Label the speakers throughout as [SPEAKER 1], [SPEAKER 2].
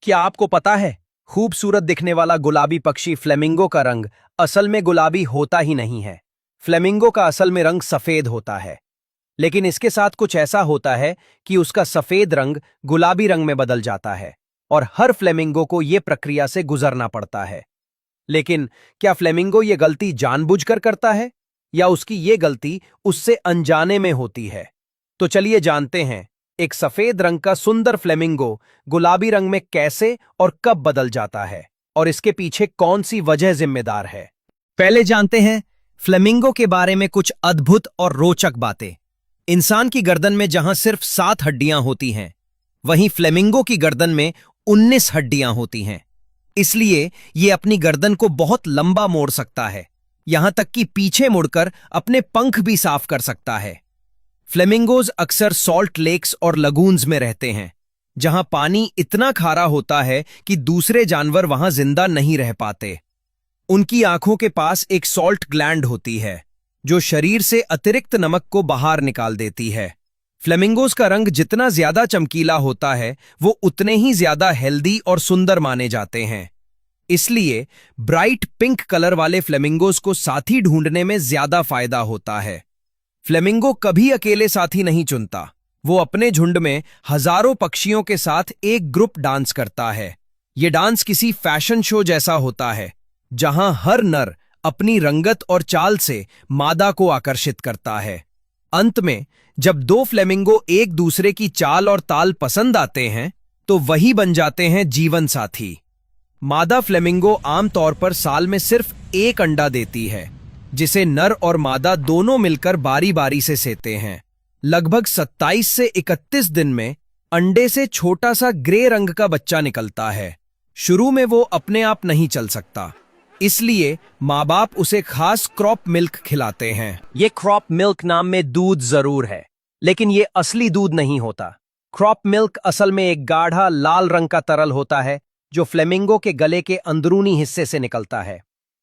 [SPEAKER 1] क्या आपको पता है, खूबसूरत दिखने वाला गुलाबी पक्षी फ्लेमिंगो का रंग असल में गुलाबी होता ही नहीं है। फ्लेमिंगो का असल में रंग सफेद होता है, लेकिन इसके साथ कुछ ऐसा होता है कि उसका सफेद रंग गुलाबी रंग में बदल जाता है और हर फ्लेमिंगो को यह प्रक्रिया से गुजरना पड़ता है। लेकिन क्या फ्लेमिंगो ये गलती जानबूझकर करता है या उसकी ये गलती उससे अनजाने में होती है? तो चलिए जानते हैं, एक सफेद रंग का सुंदर फ्लेमिंगो गुलाबी रंग में कैसे और कब बदल जाता है और इसके पीछे कौन सी वजह जिम्मेदार है। पहले जानते हैं फ्लेमिंगो के बारे में कुछ अद्भुत और रोचक बातें। इंसान की गर्दन में जहां सिर्फ 7 हड्डियां होती हैं, वहीं फ्लेमिंगो की गर्दन में 19 हड्डियां होती हैं। इसलिए यह अपनी गर्दन को बहुत लंबा मोड़ सकता है, यहां तक कि पीछे मुड़कर अपने पंख भी साफ कर सकता है। फ्लेमिंगोज अक्सर सॉल्ट लेक्स और लगून्स में रहते हैं, जहां पानी इतना खारा होता है कि दूसरे जानवर वहां जिंदा नहीं रह पाते। उनकी आंखों के पास एक सॉल्ट ग्लैंड होती है, जो शरीर से अतिरिक्त नमक को बाहर निकाल देती है। फ्लेमिंगोज का रंग जितना ज्यादा चमकीला होता है, वो उतने ही ज्यादा हेल्दी और सुंदर माने जाते हैं। इसलिए ब्राइट पिंक कलर वाले फ्लेमिंगोज को साथी ढूंढने में ज्यादा फायदा होता है। फ्लेमिंगो कभी अकेले साथी नहीं चुनता, वो अपने झुंड में हजारों पक्षियों के साथ एक ग्रुप डांस करता है। ये डांस किसी फैशन शो जैसा होता है, जहां हर नर अपनी रंगत और चाल से मादा को आकर्षित करता है। अंत में जब 2 फ्लेमिंगो एक दूसरे की चाल और ताल पसंद आते हैं, तो वही बन जाते हैं जीवन साथी। मादा फ्लेमिंगो आमतौर पर साल में सिर्फ एक अंडा देती है, जिसे नर और मादा दोनों मिलकर बारी बारी से सेते हैं। लगभग 27 से 31 दिन में अंडे से छोटा सा ग्रे रंग का बच्चा निकलता है। शुरू में वो अपने आप नहीं चल सकता, इसलिए माँ बाप उसे खास क्रॉप मिल्क खिलाते हैं। ये क्रॉप मिल्क नाम में दूध जरूर है, लेकिन ये असली दूध नहीं होता। क्रॉप मिल्क असल में एक गाढ़ा लाल रंग का तरल होता है, जो फ्लेमिंगो के गले के अंदरूनी हिस्से से निकलता है।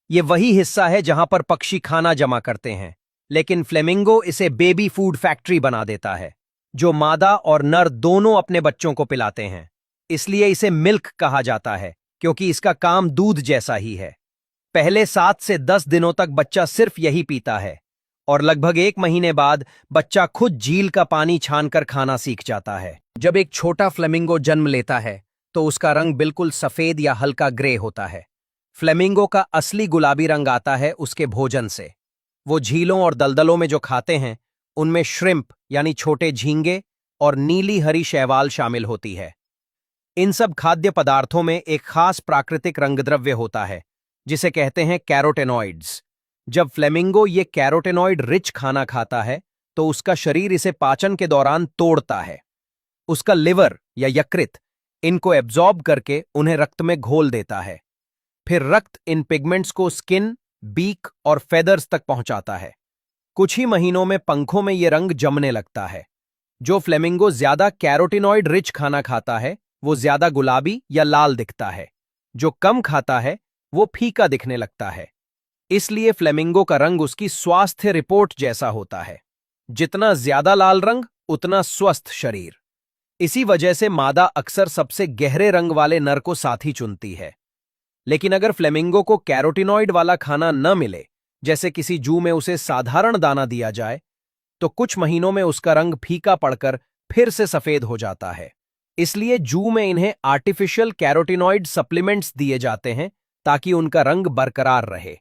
[SPEAKER 1] ये वही हिस्सा है जहां पर पक्षी खाना जमा करते हैं, लेकिन फ्लेमिंगो इसे बेबी फूड फैक्ट्री बना देता है, जो मादा और नर दोनों अपने बच्चों को पिलाते हैं। इसलिए इसे मिल्क कहा जाता है, क्योंकि इसका काम दूध जैसा ही है। पहले 7 से 10 दिनों तक बच्चा सिर्फ यही पीता है और लगभग 1 महीने बाद बच्चा खुद झील का पानी छानकर खाना सीख जाता है। जब एक छोटा फ्लेमिंगो जन्म लेता है, तो उसका रंग बिल्कुल सफेद या हल्का ग्रे होता है। फ्लेमिंगो का असली गुलाबी रंग आता है उसके भोजन से। वो झीलों और दलदलों में जो खाते हैं, उनमें श्रिम्प यानी छोटे झींगे और नीली हरी शैवाल शामिल होती है। इन सब खाद्य पदार्थों में एक खास प्राकृतिक रंगद्रव्य होता है, जिसे कहते हैं कैरोटेनॉइड्स। जब फ्लेमिंगो ये कैरोटेनॉइड रिच खाना खाता है, तो उसका शरीर इसे पाचन के दौरान तोड़ता है। उसका लिवर या यकृत इनको एब्जॉर्ब करके उन्हें रक्त में घोल देता है। फिर रक्त इन पिगमेंट्स को स्किन, बीक और फेदर्स तक पहुंचाता है। कुछ ही महीनों में पंखों में ये रंग जमने लगता है। जो फ्लेमिंगो ज्यादा कैरोटेनॉइड रिच खाना खाता है, वो ज्यादा गुलाबी या लाल दिखता है। जो कम खाता है, वो फीका दिखने लगता है। इसलिए फ्लेमिंगो का रंग उसकी स्वास्थ्य रिपोर्ट जैसा होता है। जितना ज्यादा लाल रंग, उतना स्वस्थ शरीर। इसी वजह से मादा अक्सर सबसे गहरे रंग वाले नर को साथी चुनती है। लेकिन अगर फ्लेमिंगो को कैरोटीनॉइड वाला खाना न मिले, जैसे किसी जू में उसे साधारण दाना दिया जाए, तो कुछ महीनों में उसका रंग फीका पड़कर फिर से सफेद हो जाता है। इसलिए जू में इन्हें आर्टिफिशियल कैरोटीनॉइड सप्लीमेंट्स दिए जाते हैं, ताकि उनका रंग बरकरार रहे।